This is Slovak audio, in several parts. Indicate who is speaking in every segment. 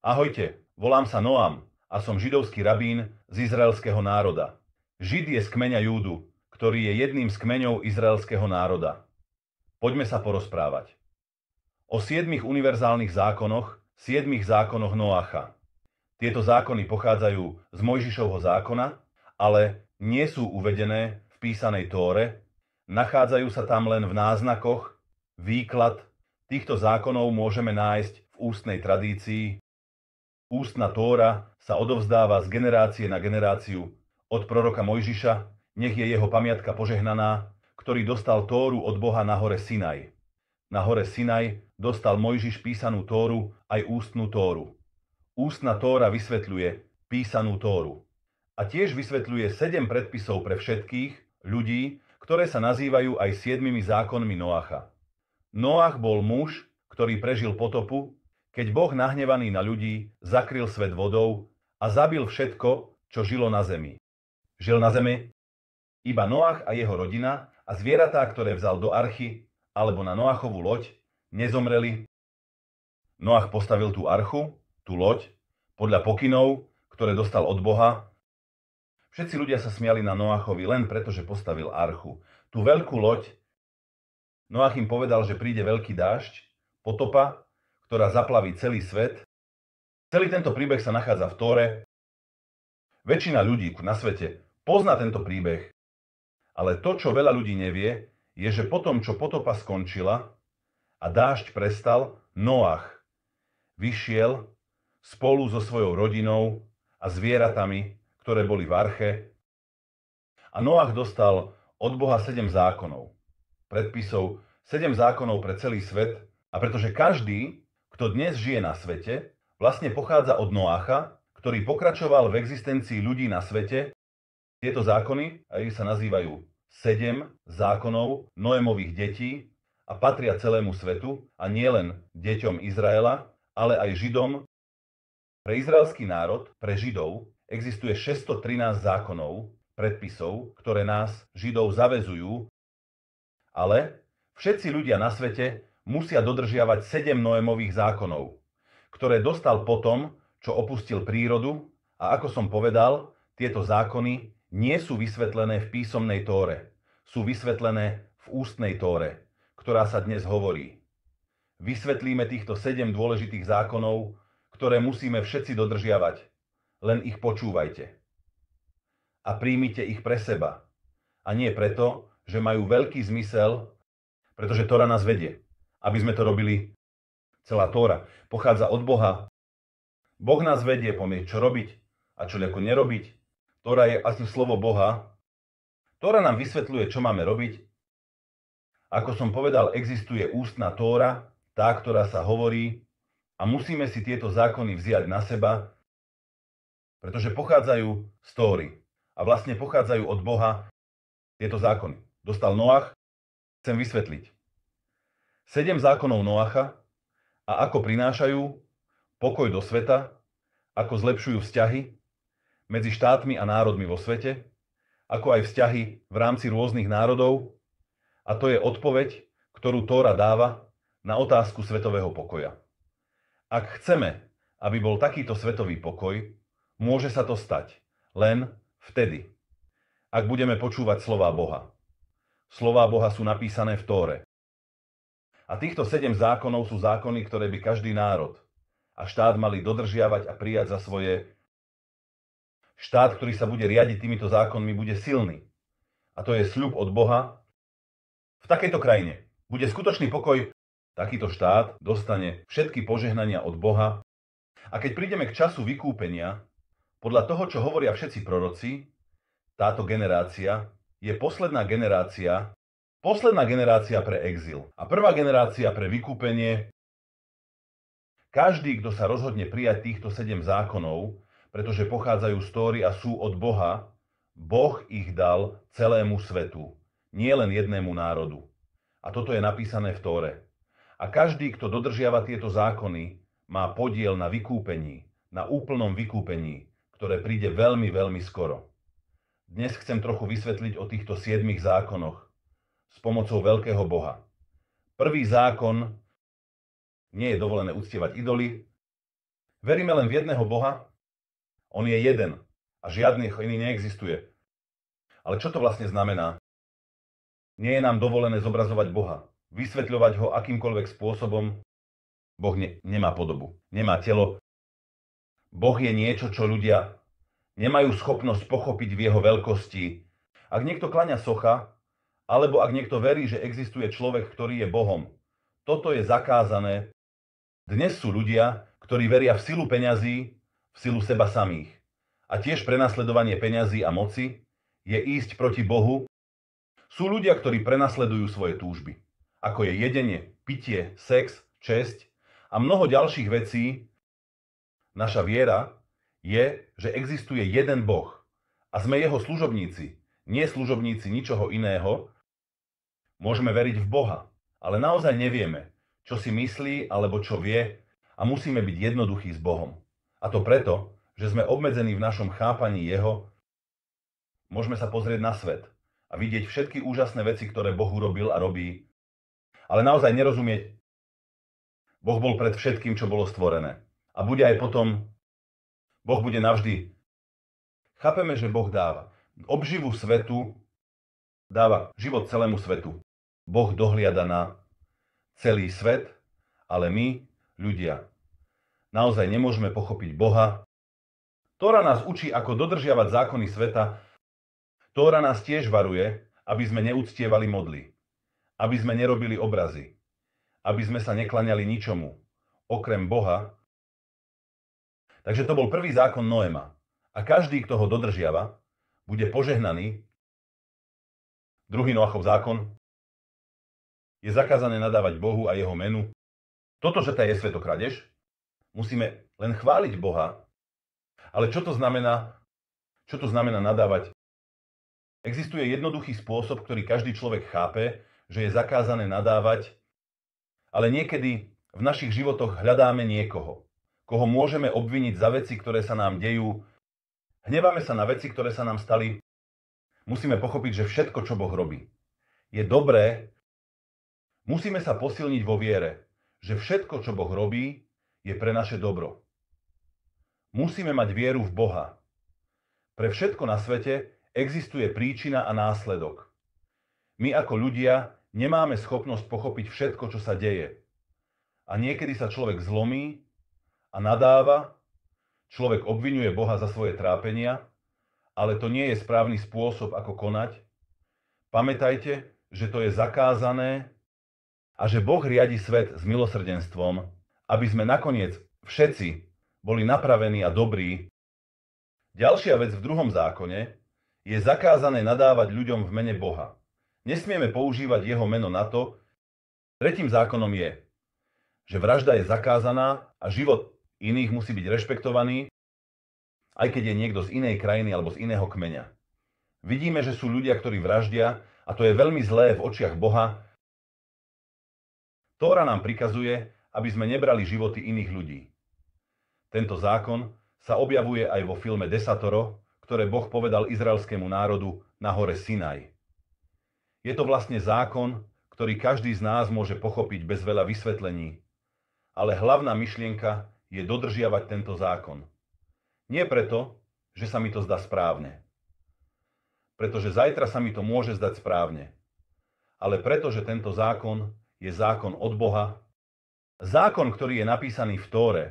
Speaker 1: Ahojte, volám sa Noam a som židovský rabín z izraelského národa. Žid je z kmeňa Júdu, ktorý je jedným z kmeňov izraelského národa. Poďme sa porozprávať. O 7 univerzálnych zákonoch, 7 zákonoch Noacha. Tieto zákony pochádzajú z Mojžišovho zákona, ale nie sú uvedené v písanej Tóre, nachádzajú sa tam len v náznakoch. Výklad týchto zákonov môžeme nájsť v ústnej tradícii. Ústna Tóra sa odovzdáva z generácie na generáciu od proroka Mojžiša, nech je jeho pamiatka požehnaná, ktorý dostal Tóru od Boha na hore Sinaj. Na hore Sinaj dostal Mojžiš písanú Tóru aj ústnu Tóru. Ústna Tóra vysvetľuje písanú Tóru. A tiež vysvetľuje 7 predpisov pre všetkých ľudí, ktoré sa nazývajú aj 7 zákonmi Noacha. Noach bol muž, ktorý prežil potopu, keď Boh nahnevaný na ľudí zakryl svet vodou a zabil všetko, čo žilo na zemi. Žil na zemi iba Noach a jeho rodina a zvieratá, ktoré vzal do archy alebo na Noachovú loď, nezomreli. Noach postavil tú archu, tú loď, podľa pokynov, ktoré dostal od Boha. Všetci ľudia sa smiali na Noachovi len preto, že postavil archu. Tú veľkú loď. Noach im povedal, že príde veľký dážď, potopa, ktorá zaplaví celý svet. Celý tento príbeh sa nachádza v Tóre. Väčšina ľudí na svete pozná tento príbeh, ale to, čo veľa ľudí nevie, je, že potom, čo potopa skončila a dážď prestal, Noach vyšiel spolu so svojou rodinou a zvieratami, ktoré boli v arche. A Noach dostal od Boha 7 zákonov, predpisov, 7 zákonov pre celý svet. A pretože každý, kto dnes žije na svete, vlastne pochádza od Noacha, ktorý pokračoval v existencii ľudí na svete, tieto zákony aj sa nazývajú 7 zákonov Noémových detí a patria celému svetu a nielen deťom Izraela, ale aj Židom. Pre izraelský národ, pre Židov, existuje 613 zákonov, predpisov, ktoré nás, Židov, zaväzujú, ale všetci ľudia na svete musia dodržiavať 7 Noémových zákonov, ktoré dostal potom, čo opustil prírodu, a ako som povedal, tieto zákony nie sú vysvetlené v písomnej Tóre, sú vysvetlené v ústnej Tóre, ktorá sa dnes hovorí. Vysvetlíme týchto 7 dôležitých zákonov, ktoré musíme všetci dodržiavať. Len ich počúvajte. A príjmite ich pre seba. A nie preto, že majú veľký zmysel, pretože Tóra nás vedie, aby sme to robili. Celá Tóra pochádza od Boha. Boh nás vedie, povie, čo robiť a čo nerobiť. Tóra je asi slovo Boha. Tóra nám vysvetľuje, čo máme robiť. Ako som povedal, existuje ústna Tóra, tá, ktorá sa hovorí, a musíme si tieto zákony vziať na seba, pretože pochádzajú z Tóry a vlastne pochádzajú od Boha tieto zákony. Dostal Noach, chcem vysvetliť. 7 zákonov Noacha a ako prinášajú pokoj do sveta, ako zlepšujú vzťahy medzi štátmi a národmi vo svete, ako aj vzťahy v rámci rôznych národov. A to je odpoveď, ktorú Tóra dáva na otázku svetového pokoja. Ak chceme, aby bol takýto svetový pokoj, môže sa to stať len vtedy, ak budeme počúvať slová Boha. Slová Boha sú napísané v Tóre. A týchto 7 zákonov sú zákony, ktoré by každý národ a štát mali dodržiavať a prijať za svoje. Štát, ktorý sa bude riadiť týmito zákonmi, bude silný. A to je sľub od Boha. V takejto krajine bude skutočný pokoj. Takýto štát dostane všetky požehnania od Boha. A keď prídeme k času vykúpenia, podľa toho, čo hovoria všetci proroci, táto generácia je posledná generácia pre exil. A prvá generácia pre vykúpenie. Každý, kto sa rozhodne prijať týchto 7 zákonov, pretože pochádzajú z Tóry a sú od Boha, Boh ich dal celému svetu, nie len jednému národu. A toto je napísané v Tóre. A každý, kto dodržiava tieto zákony, má podiel na vykúpení, na úplnom vykúpení, ktoré príde veľmi, veľmi skoro. Dnes chcem trochu vysvetliť o týchto 7 zákonoch s pomocou veľkého Boha. Prvý zákon: nie je dovolené uctievať idoly. Veríme len v jedného Boha, on je jeden a žiadny iný neexistuje. Ale čo to vlastne znamená? Nie je nám dovolené zobrazovať Boha, vysvetľovať ho akýmkoľvek spôsobom. Boh nemá podobu, nemá telo. Boh je niečo, čo ľudia nemajú schopnosť pochopiť v jeho veľkosti. Ak niekto kláňa socha, alebo ak niekto verí, že existuje človek, ktorý je Bohom, toto je zakázané. Dnes sú ľudia, ktorí veria v silu peňazí, v silu seba samých. A tiež prenasledovanie peňazí a moci je ísť proti Bohu. Sú ľudia, ktorí prenasledujú svoje túžby, ako je jedenie, pitie, sex, česť a mnoho ďalších vecí. Naša viera je, že existuje jeden Boh a sme jeho služobníci, nie služobníci ničoho iného. Môžeme veriť v Boha, ale naozaj nevieme, čo si myslí alebo čo vie a musíme byť jednoduchí s Bohom. A to preto, že sme obmedzení v našom chápaní jeho. Môžeme sa pozrieť na svet a vidieť všetky úžasné veci, ktoré Boh urobil a robí, ale naozaj nerozumieť. Boh bol pred všetkým, čo bolo stvorené. A bude aj potom. Boh bude navždy. Chápeme, že Boh dáva obživu svetu, dáva život celému svetu. Boh dohliada na celý svet, ale my, ľudia, naozaj nemôžeme pochopiť Boha. Tóra nás učí, ako dodržiavať zákony sveta. Tóra nás tiež varuje, aby sme neúctievali modly, aby sme nerobili obrazy, aby sme sa nekláňali ničomu, okrem Boha. Takže to bol prvý zákon Noema. A každý, kto ho dodržiava, bude požehnaný. Druhý Noachov zákon je zakázané nadávať Bohu a jeho menu. Toto, že tá je svetokradež, musíme len chváliť Boha. Ale čo to znamená? Čo to znamená nadávať? Existuje jednoduchý spôsob, ktorý každý človek chápe, že je zakázané nadávať, ale niekedy v našich životoch hľadáme niekoho, koho môžeme obviniť za veci, ktoré sa nám dejú. Hneváme sa na veci, ktoré sa nám stali. Musíme pochopiť, že všetko, čo Boh robí, je dobré. Musíme sa posilniť vo viere, že všetko, čo Boh robí, je pre naše dobro. Musíme mať vieru v Boha. Pre všetko na svete existuje príčina a následok. My ako ľudia nemáme schopnosť pochopiť všetko, čo sa deje. A niekedy sa človek zlomí a nadáva, človek obviňuje Boha za svoje trápenia, ale to nie je správny spôsob, ako konať. Pamätajte, že to je zakázané a že Boh riadi svet s milosrdenstvom, aby sme nakoniec všetci boli napravení a dobrí. Ďalšia vec v druhom zákone je zakázané nadávať ľuďom v mene Boha. Nesmieme používať jeho meno na to. Tretím zákonom je, že vražda je zakázaná a život iných musí byť rešpektovaný, aj keď je niekto z inej krajiny alebo z iného kmeňa. Vidíme, že sú ľudia, ktorí vraždia a to je veľmi zlé v očiach Boha. Tóra nám prikazuje, aby sme nebrali životy iných ľudí. Tento zákon sa objavuje aj vo filme Desatoro, ktoré Boh povedal izraelskému národu na hore Sinaj. Je to vlastne zákon, ktorý každý z nás môže pochopiť bez veľa vysvetlení, ale hlavná myšlienka je dodržiavať tento zákon. Nie preto, že sa mi to zdá správne, pretože zajtra sa mi to môže zdať správne, ale preto, že tento zákon je zákon od Boha. Zákon, ktorý je napísaný v Tóre,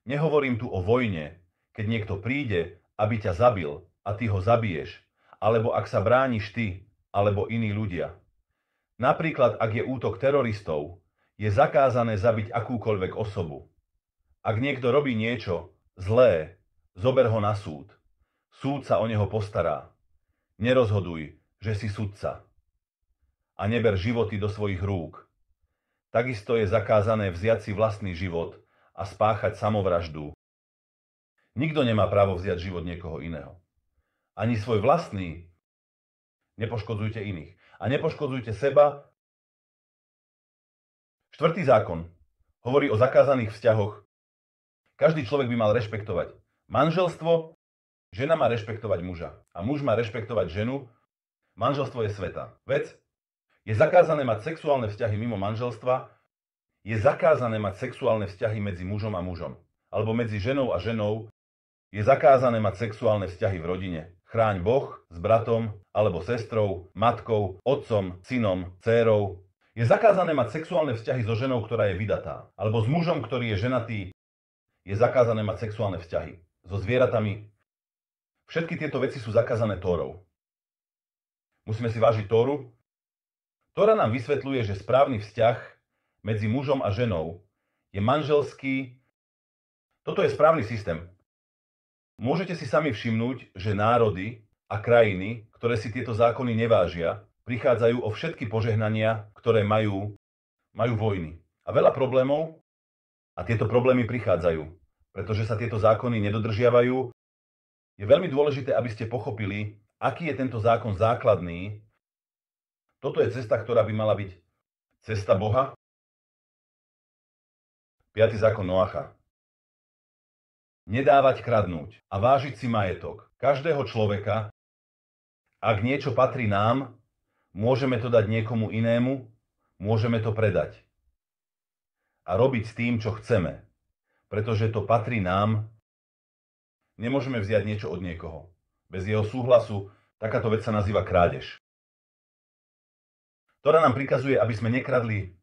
Speaker 1: nehovorím tu o vojne, keď niekto príde, aby ťa zabil a ty ho zabiješ, alebo ak sa brániš ty, alebo iní ľudia. Napríklad, ak je útok teroristov, je zakázané zabiť akúkoľvek osobu. Ak niekto robí niečo zlé, zober ho na súd. Súd sa o neho postará. Nerozhoduj, že si sudca. A neber životy do svojich rúk. Takisto je zakázané vziať si vlastný život a spáchať samovraždu. Nikto nemá právo vziať život niekoho iného. Ani svoj vlastný. Nepoškodzujte iných. A nepoškodzujte seba. Štvrtý zákon hovorí o zakázaných vzťahoch. Každý človek by mal rešpektovať manželstvo, žena má rešpektovať muža a muž má rešpektovať ženu. Manželstvo je sveta vec. Je zakázané mať sexuálne vzťahy mimo manželstva. Je zakázané mať sexuálne vzťahy medzi mužom a mužom. alebo medzi ženou a ženou, je zakázané mať sexuálne vzťahy v rodine. Chráň Boh s bratom alebo sestrou, matkou, otcom, synom, dcérou. Je zakázané mať sexuálne vzťahy so ženou, ktorá je vydatá, alebo s mužom, ktorý je ženatý. Je zakázané mať sexuálne vzťahy so zvieratami. Všetky tieto veci sú zakázané Tórou. Musíme si vážiť Tóru. Tóra nám vysvetľuje, že správny vzťah medzi mužom a ženou je manželský. Toto je správny systém. Môžete si sami všimnúť, že národy a krajiny, ktoré si tieto zákony nevážia, prichádzajú o všetky požehnania, ktoré majú vojny. A veľa problémov, a tieto problémy prichádzajú, pretože sa tieto zákony nedodržiavajú. Je veľmi dôležité, aby ste pochopili, aký je tento zákon základný. Toto je cesta, ktorá by mala byť cesta Boha. 5. zákon Noacha. Nedávať kradnúť a vážiť si majetok každého človeka. Ak niečo patrí nám, môžeme to dať niekomu inému, môžeme to predať. A robiť s tým, čo chceme, pretože to patrí nám. Nemôžeme vziať niečo od niekoho. Bez jeho súhlasu takáto vec sa nazýva krádež. Tóra nám prikazuje, aby sme nekradli.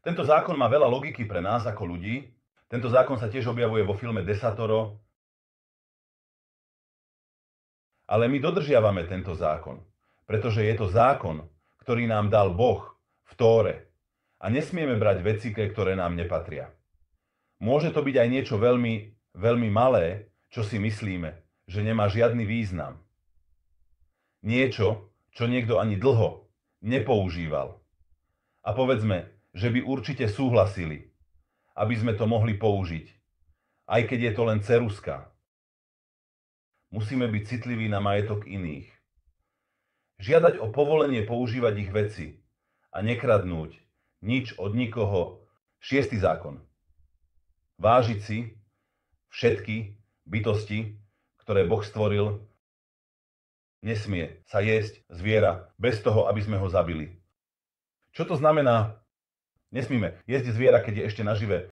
Speaker 1: Tento zákon má veľa logiky pre nás ako ľudí. Tento zákon sa tiež objavuje vo filme Desatoro. Ale my dodržiavame tento zákon, pretože je to zákon, ktorý nám dal Boh v Tóre. A nesmieme brať veci, ktoré nám nepatria. Môže to byť aj niečo veľmi, veľmi malé, čo si myslíme, že nemá žiadny význam. Niečo, čo niekto ani dlho nepoužíval. A povedzme, že by určite súhlasili, aby sme to mohli použiť, aj keď je to len ceruska. Musíme byť citliví na majetok iných. Žiadať o povolenie používať ich veci a nekradnúť nič od nikoho. 6. zákon. Vážiť si všetky bytosti, ktoré Boh stvoril. Nesmie sa jesť zviera bez toho, aby sme ho zabili. Čo to znamená? Nesmíme jesť zviera, keď je ešte nažive.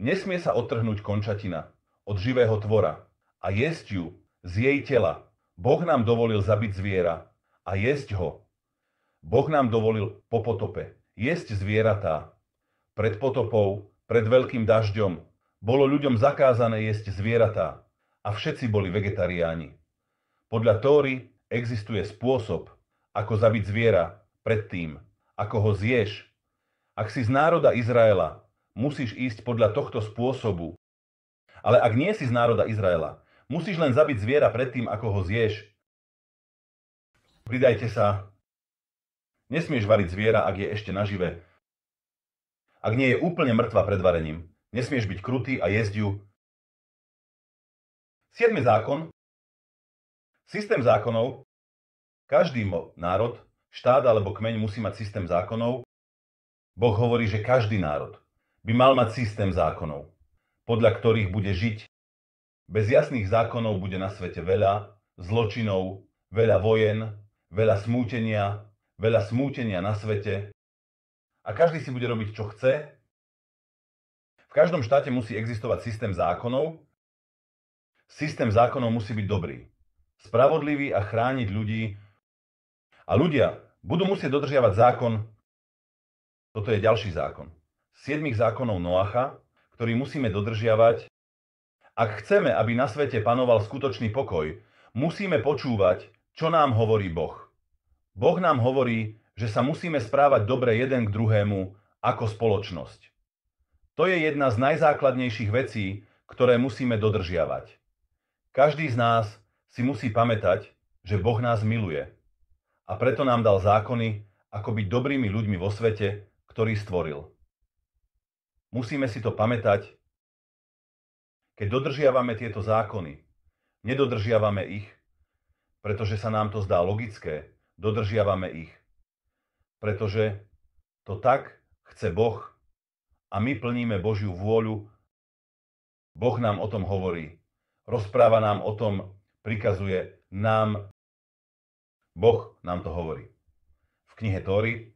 Speaker 1: Nesmie sa odtrhnúť končatina od živého tvora a jesť ju z jej tela. Boh nám dovolil zabiť zviera a jesť ho. Boh nám dovolil po potope jesť zvieratá. Pred potopou, pred veľkým dažďom bolo ľuďom zakázané jesť zvieratá a všetci boli vegetariáni. Podľa Tóry existuje spôsob, ako zabiť zviera predtým, ako ho zješ. Ak si z národa Izraela, musíš ísť podľa tohto spôsobu. Ale ak nie si z národa Izraela, musíš len zabiť zviera predtým, ako ho zješ. Pridajte sa. Nesmieš variť zviera, ak je ešte nažive. Ak nie je úplne mŕtva pred varením, nesmieš byť krutý a jesť ju. 7. zákon. Systém zákonov. Každý národ, štát alebo kmeň musí mať systém zákonov. Boh hovorí, že každý národ by mal mať systém zákonov, podľa ktorých bude žiť. Bez jasných zákonov bude na svete veľa zločinov, veľa vojen, veľa smútenia na svete. A každý si bude robiť, čo chce. V každom štáte musí existovať systém zákonov. Systém zákonov musí byť dobrý, spravodlivý a chrániť ľudí. A ľudia budú musieť dodržiavať zákon. Toto je ďalší zákon. 7 zákonov Noacha, ktorý musíme dodržiavať. Ak chceme, aby na svete panoval skutočný pokoj, musíme počúvať, čo nám hovorí Boh. Boh nám hovorí, že sa musíme správať dobre jeden k druhému ako spoločnosť. To je jedna z najzákladnejších vecí, ktoré musíme dodržiavať. Každý z nás si musí pamätať, že Boh nás miluje. A preto nám dal zákony, ako byť dobrými ľuďmi vo svete, ktorý stvoril. Musíme si to pamätať, keď dodržiavame tieto zákony. Nedodržiavame ich, pretože sa nám to zdá logické, dodržiavame ich. Pretože to tak chce Boh a my plníme Božiu vôľu. Boh nám o tom hovorí. Rozpráva nám o tom, prikazuje nám. Boh nám to hovorí. V knihe Tóry.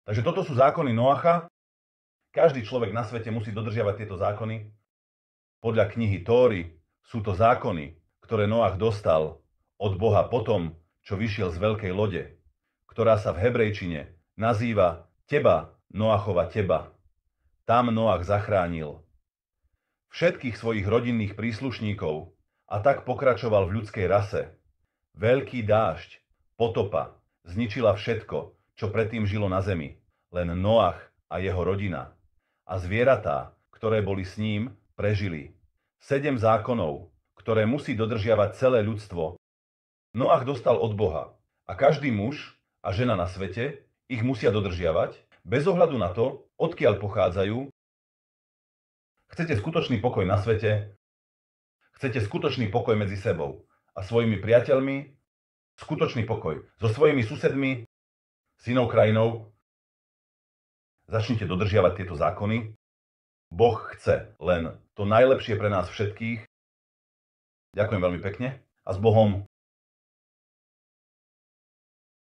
Speaker 1: Takže toto sú zákony Noacha. Každý človek na svete musí dodržiavať tieto zákony. Podľa knihy Tóry sú to zákony, ktoré Noach dostal od Boha potom, čo vyšiel z veľkej lode, ktorá sa v hebrejčine nazýva Teba, Noachova teba. Tam Noach zachránil všetkých svojich rodinných príslušníkov a tak pokračoval v ľudskej rase. Veľký dážď, potopa, zničila všetko, čo predtým žilo na zemi. Len Noach a jeho rodina a zvieratá, ktoré boli s ním, prežili. 7 zákonov, ktoré musí dodržiavať celé ľudstvo, Noach dostal od Boha a každý muž a žena na svete ich musia dodržiavať bez ohľadu na to, odkiaľ pochádzajú. Chcete skutočný pokoj na svete? Chcete skutočný pokoj medzi sebou a svojimi priateľmi? Skutočný pokoj so svojimi susedmi, s inou krajinou? Začnite dodržiavať tieto zákony. Boh chce len to najlepšie pre nás všetkých. Ďakujem veľmi pekne a s Bohom.